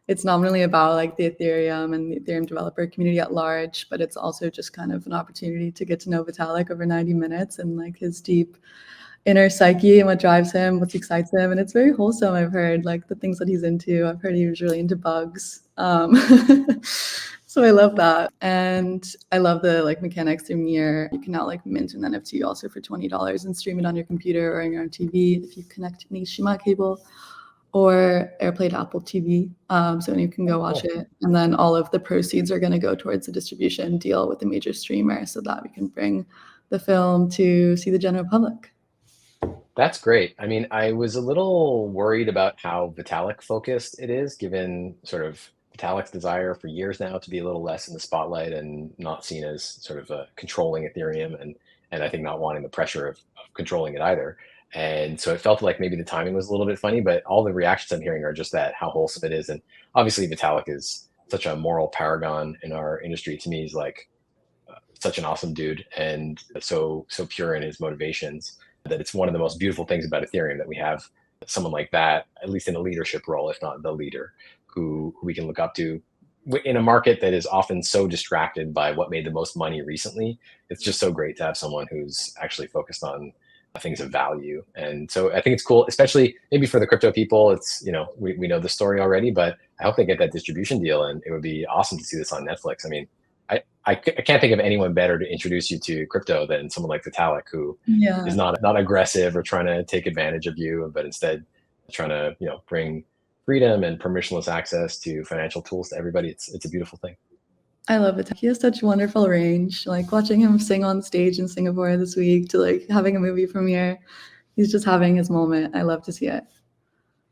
C: It's not only about like the Ethereum and the Ethereum developer community at large, but it's also just kind of an opportunity to get to know Vitalik over 90 minutes and like his deep inner psyche and what drives him, what excites him. And it's very wholesome, I've heard, like the things that he's into. I've heard he was really into bugs. So I love that. And I love the like mechanics through Mir. You can now like mint an NFT also for $20 and stream it on your computer or on your own TV if you connect an HDMI cable or AirPlay to Apple TV. So you can go watch it. And then all of the proceeds are going to go towards a distribution deal with a major streamer so that we can bring the film to see the general public.
B: That's great. I mean, I was a little worried about how Vitalik focused it is, given sort of Vitalik's desire for years now to be a little less in the spotlight and not seen as sort of controlling Ethereum and I think not wanting the pressure of controlling it either. And so it felt like maybe the timing was a little bit funny, but all the reactions I'm hearing are just that how wholesome it is. And obviously Vitalik is such a moral paragon in our industry. To me, he's like such an awesome dude and so pure in his motivations that it's one of the most beautiful things about Ethereum that we have someone like that, at least in a leadership role, if not the leader, who we can look up to in a market that is often so distracted by what made the most money recently. It's just so great to have someone who's actually focused on things of value. And so I think it's cool, especially maybe for the crypto people. It's, you know, we know the story already, but I hope they get that distribution deal, and it would be awesome to see this on Netflix. I mean, I can't think of anyone better to introduce you to crypto than someone like Vitalik, who is not aggressive or trying to take advantage of you, but instead trying to, you know, bring freedom and permissionless access to financial tools to everybody. It's a beautiful thing.
C: I love it. He has such wonderful range. Like watching him sing on stage in Singapore this week to like having a movie premiere. He's just having his moment. I love to see it.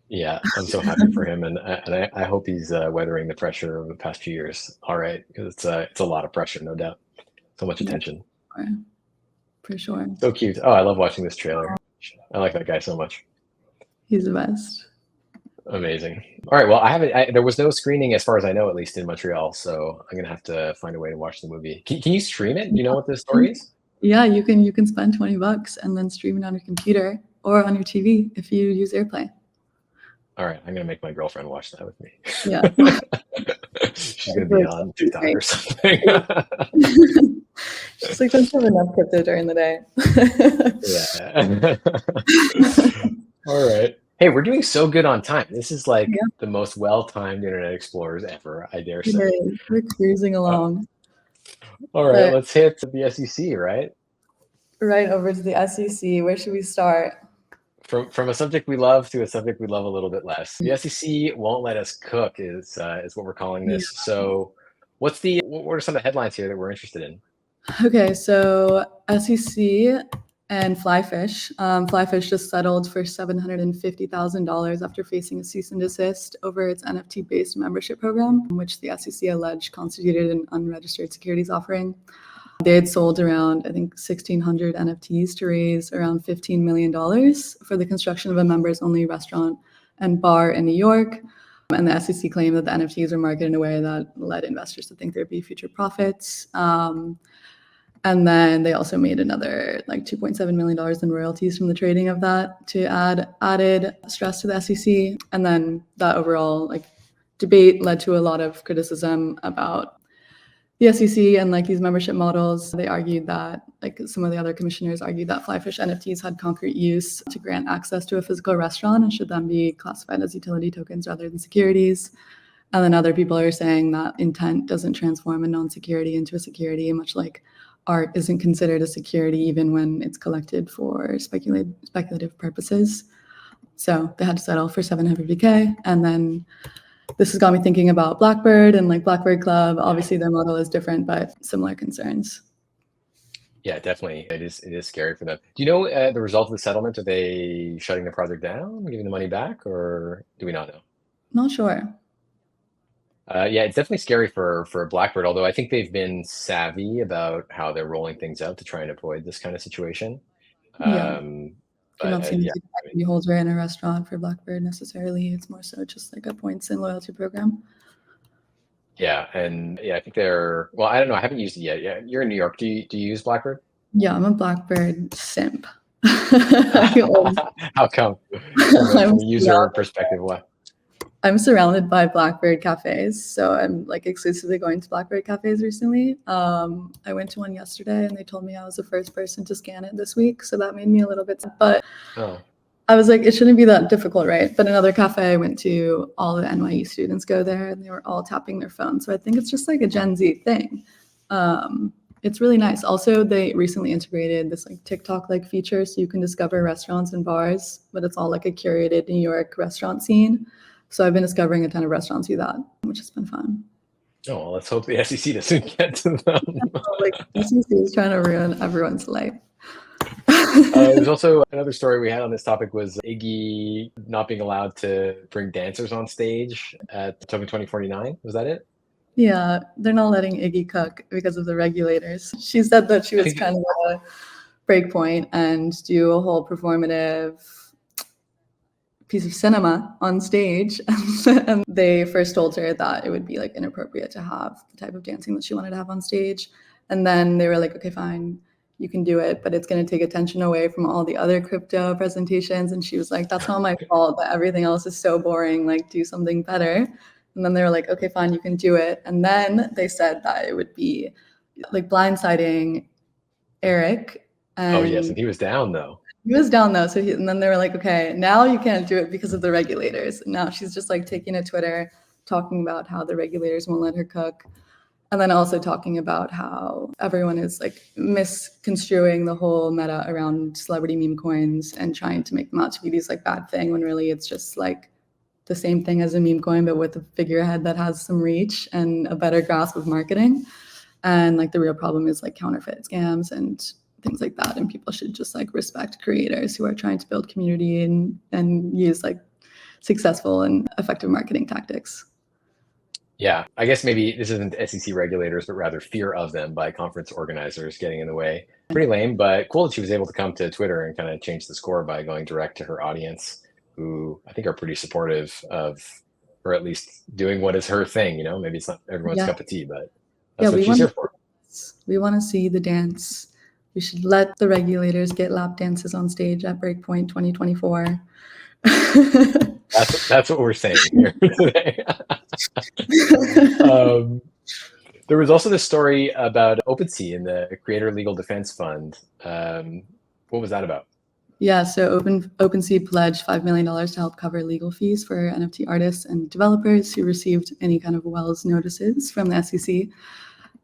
B: Yeah, I'm so happy for him, and I hope he's weathering the pressure of the past few years. All right, because it's a lot of pressure, no doubt. So much attention.
C: For sure.
B: So cute. Oh, I love watching this trailer. I like that guy so much.
C: He's the best.
B: Amazing. All right. Well, there was no screening, as far as I know, at least in Montreal. So I'm gonna have to find a way to watch the movie. Can you stream it? Do you know what the story is?
C: Yeah, you can spend $20 and then stream it on your computer or on your TV if you use AirPlay.
B: All right, I'm gonna make my girlfriend watch that with me.
C: Yeah.
B: She's gonna be on TikTok or something.
C: She's like, don't have enough crypto during the day.
B: Yeah. All right. Hey, we're doing so good on time. This is like the most well-timed Internet Explorers ever, I dare say.
C: We're cruising along.
B: All right, let's hit the SEC, right?
C: Right over to the SEC. Where should we start?
B: From a subject we love to a subject we love a little bit less. The SEC won't let us cook is what we're calling this. Yeah. So what are some of the headlines here that we're interested in?
C: Okay, so SEC and Flyfish. Flyfish just settled for $750,000 after facing a cease and desist over its NFT-based membership program, which the SEC alleged constituted an unregistered securities offering. They had sold around, I think, 1,600 NFTs to raise around $15 million for the construction of a members-only restaurant and bar in New York. And the SEC claimed that the NFTs were marketed in a way that led investors to think there'd be future profits. And then they also made another like $2.7 million in royalties from the trading of that to added stress to the SEC. And then that overall like debate led to a lot of criticism about the SEC and like these membership models. They argued that, like some of the other commissioners argued that Flyfish NFTs had concrete use to grant access to a physical restaurant and should then be classified as utility tokens rather than securities. And then other people are saying that intent doesn't transform a non-security into a security, much like art isn't considered a security even when it's collected for speculative purposes. So they had to settle for $750K. And then this has got me thinking about Blackbird and like Blackbird Club. Obviously their model is different, but similar concerns.
B: Yeah, definitely. It is scary for them. Do you know the result of the settlement? Are they shutting the project down, giving the money back, or do we not know?
C: Not sure.
B: Yeah, it's definitely scary for Blackbird, although I think they've been savvy about how they're rolling things out to try and avoid this kind of situation.
C: You're not
B: But
C: seeing
B: yeah,
C: like an equity holder in a restaurant for Blackbird necessarily. It's more so just like a points and loyalty program.
B: yeah, and yeah, I think they're, well, I don't know, I haven't used it yet. Yeah, you're in New York. Do you use Blackbird?
C: Yeah, I'm a Blackbird simp. I'm
B: How come? From a user perspective, what?
C: I'm surrounded by Blackbird cafes, so I'm like exclusively going to Blackbird cafes recently. I went to one yesterday, and they told me I was the first person to scan it this week, so that made me a little bit sad. But
B: Oh,
C: I was like, it shouldn't be that difficult, right? But another cafe I went to, all the NYT students go there, and they were all tapping their phone. So I think it's just like a Gen Z thing. It's really nice. Also, they recently integrated this like TikTok like feature, so you can discover restaurants and bars, but it's all like a curated New York restaurant scene. So I've been discovering a ton of restaurants through that, which has been fun.
B: oh, well, let's hope the SEC doesn't get to them.
C: Like SEC is trying to ruin everyone's life.
B: There's also another story we had on this topic was Iggy not being allowed to bring dancers on stage at Token 2049. Was that it?
C: Yeah, they're not letting Iggy cook because of the regulators. She said that she was kind of at a break point and do a whole performative piece of cinema on stage. And they first told her that it would be like inappropriate to have the type of dancing that she wanted to have on stage. And then they were like, okay, fine, you can do it, but it's going to take attention away from all the other crypto presentations. And she was like, that's not my fault, that everything else is so boring, like do something better. And then they were like, okay, fine, you can do it. And then they said that it would be like blindsiding Eric.
B: Oh, yes, and he was down though.
C: He was down though. So and then they were like, okay, now you can't do it because of the regulators. And now she's just like taking to Twitter, talking about how the regulators won't let her cook. And then also talking about how everyone is like misconstruing the whole meta around celebrity meme coins and trying to make them out to be these like bad thing when really it's just like the same thing as a meme coin, but with a figurehead that has some reach and a better grasp of marketing. And like the real problem is like counterfeit scams and things like that. And people should just like respect creators who are trying to build community and use like successful and effective marketing tactics.
B: Yeah, I guess maybe this isn't SEC regulators, but rather fear of them by conference organizers getting in the way. Pretty lame, but cool that she was able to come to Twitter and kind of change the score by going direct to her audience, who I think are pretty supportive of her at least doing what is her thing. You know, maybe it's not everyone's cup of tea, but that's what she's here for.
C: We want to see the dance. We should let the regulators get lap dances on stage at Breakpoint 2024.
B: That's what we're saying here today. There was also this story about OpenSea and the Creator Legal Defense Fund. What was that about?
C: Yeah, so OpenSea pledged $5 million to help cover legal fees for NFT artists and developers who received any kind of Wells notices from the SEC.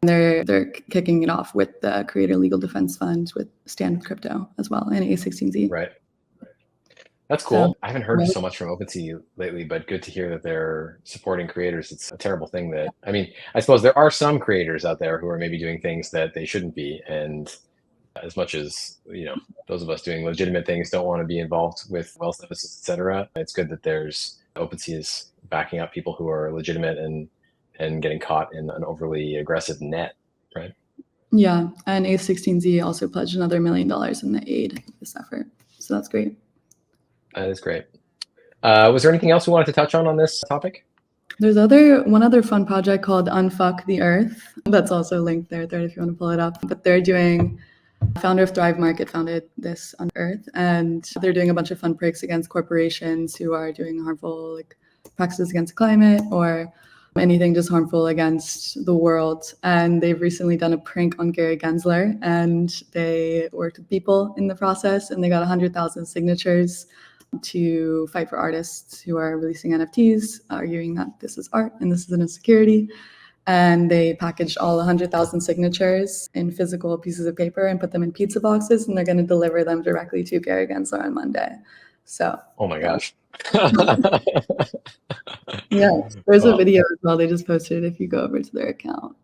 C: They're kicking it off with the Creator Legal Defense Fund with Stand With Crypto as well and A16Z.
B: Right. That's cool. I haven't heard so much from OpenSea lately, but good to hear that they're supporting creators. It's a terrible thing that, I mean, I suppose there are some creators out there who are maybe doing things that they shouldn't be. And as much as, you know, those of us doing legitimate things don't want to be involved with wealth notices, et cetera, it's good that there's OpenSea is backing up people who are legitimate and getting caught in an overly aggressive net, right?
C: Yeah, and A16Z also pledged another $1 million in the aid of this effort. So that's great.
B: That is great. Was there anything else we wanted to touch on this topic?
C: There's one other fun project called Unfuck the Earth. That's also linked there, third, if you want to pull it up. But they're doing, founder of Thrive Market founded this on Earth, and they're doing a bunch of fun pranks against corporations who are doing harmful like practices against climate or anything just harmful against the world. And they've recently done a prank on Gary Gensler, and they worked with people in the process, and they got 100,000 signatures to fight for artists who are releasing NFTs, arguing that this is art and this isn't a security. And they packaged all 100,000 signatures in physical pieces of paper and put them in pizza boxes, and they're going to deliver them directly to Gary Gensler on Monday. So,
B: oh my gosh.
C: Yeah, there's a video as well. They just posted it if you go over to their account.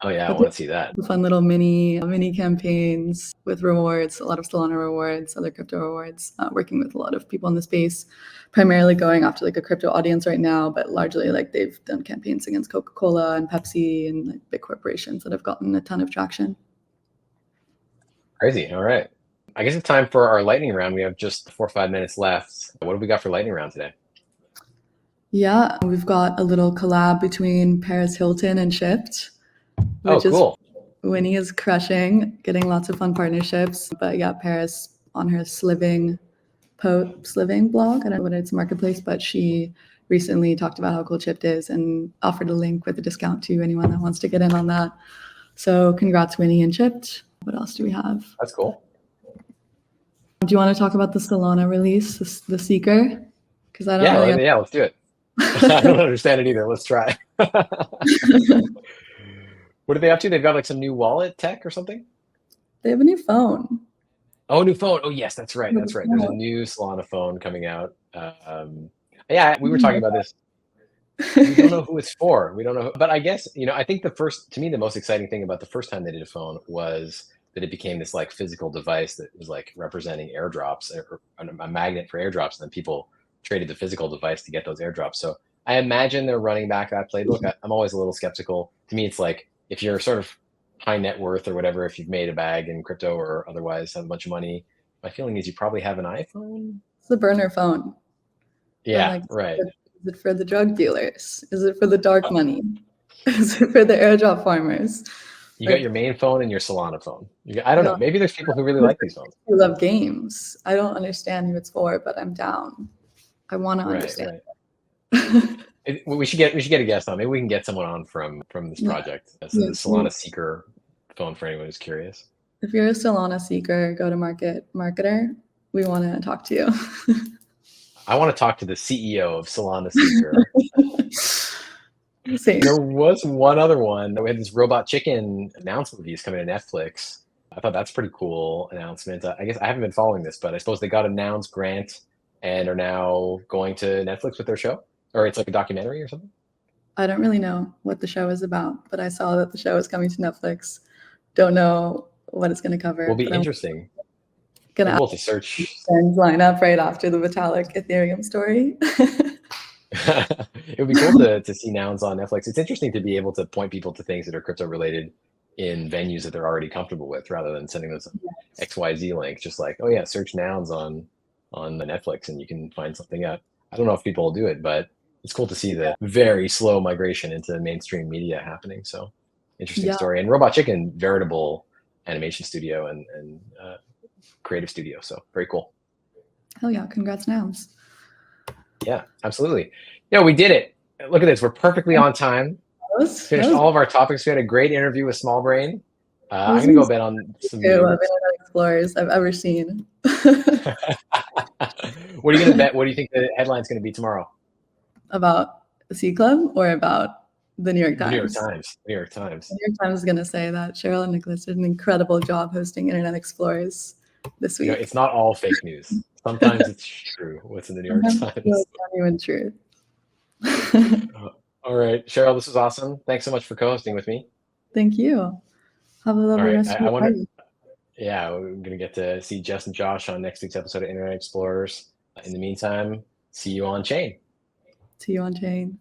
B: Oh yeah, I want to see that.
C: Fun little mini campaigns with rewards, a lot of Solana rewards, other crypto rewards, working with a lot of people in the space, primarily going after like a crypto audience right now, but largely like they've done campaigns against Coca-Cola and Pepsi and like big corporations that have gotten a ton of traction.
B: Crazy. All right. I guess it's time for our lightning round. We have just 4 or 5 minutes left. What have we got for lightning round today?
C: Yeah, we've got a little collab between Paris Hilton and Shift, which
B: cool.
C: Winnie is crushing, getting lots of fun partnerships. But yeah, Paris on her sliving blog, I don't know what it's marketplace, but she recently talked about how cool Shift is and offered a link with a discount to anyone that wants to get in on that. So congrats, Winnie and Shift. What else do we have?
B: That's cool.
C: Do you want to talk about the Solana release, the Seeker? Because I don't really.
B: Yeah, let's do it. I don't understand it either. Let's try. What are they up to? They've got like some new wallet tech or something?
C: They have a new phone.
B: Oh, new phone. Oh, yes, that's right. That's right. There's a new Solana phone coming out. Yeah, we were talking about this. We don't know who it's for. We don't know. But I guess, I think to me, the most exciting thing about the first time they did a phone was that it became this like physical device that was like representing airdrops or a magnet for airdrops. And then people traded the physical device to get those airdrops. So I imagine they're running back that playbook. I'm always a little skeptical. To me, it's like if you're sort of high net worth or whatever, if you've made a bag in crypto or otherwise have a bunch of money, my feeling is you probably have an iPhone.
C: It's the burner phone.
B: Yeah, right.
C: Is it for the drug dealers? Is it for the dark money? Is it for the airdrop farmers?
B: You got your main phone and your Solana phone. I don't know. Maybe there's people who really like these phones.
C: Who love games. I don't understand who it's for, but I'm down. I want to understand.
B: Right. We should get a guest on. Maybe we can get someone on from this project. This is the Solana Seeker phone for anyone who's curious.
C: If you're a Solana Seeker, go-to-market marketer, we want to talk to you.
B: I want to talk to the CEO of Solana Seeker. There was one other one. We had this robot chicken announcement reviews coming to Netflix. I thought that's a pretty cool announcement. I guess I haven't been following this, but I suppose they got announced grant and are now going to Netflix with their show, or it's like a documentary or something.
C: I don't really know what the show is about, but I saw that the show is coming to Netflix. Don't know what it's going to cover.
B: Will be interesting.
C: Gonna
B: able to search
C: and line up right after the Vitalik Ethereum story.
B: It would be cool to see nouns on Netflix. It's interesting to be able to point people to things that are crypto related in venues that they're already comfortable with, rather than sending them some XYZ link. Just like, oh yeah, search nouns on the Netflix and you can find something out. I don't know if people will do it, but it's cool to see the very slow migration into mainstream media happening. So interesting story. And Robot Chicken, veritable animation studio and creative studio. So very cool.
C: Hell yeah. Congrats, nouns.
B: Yeah, absolutely. We did it. Look at this. We're perfectly on time. Finished all of our topics. We had a great interview with SmallBrain. I'm going to go bet on some
C: Internet explorers I've ever seen.
B: What are you going to bet? What do you think the headline's going to be tomorrow?
C: About the C Club or about the New York Times?
B: New York Times. New York Times.
C: The New York Times is going to say that Cheryl and Nicholas did an incredible job hosting Internet Explorers this week.
B: It's not all fake news. Sometimes it's true. What's in the New York Times?
C: It's not even true.
B: All right, Cheryl, this was awesome. Thanks so much for co-hosting with me.
C: Thank you. Have a lovely rest of your party.
B: Yeah, we're going to get to see Jess and Josh on next week's episode of Internet Explorers. In the meantime, see you on chain.
C: See you on chain.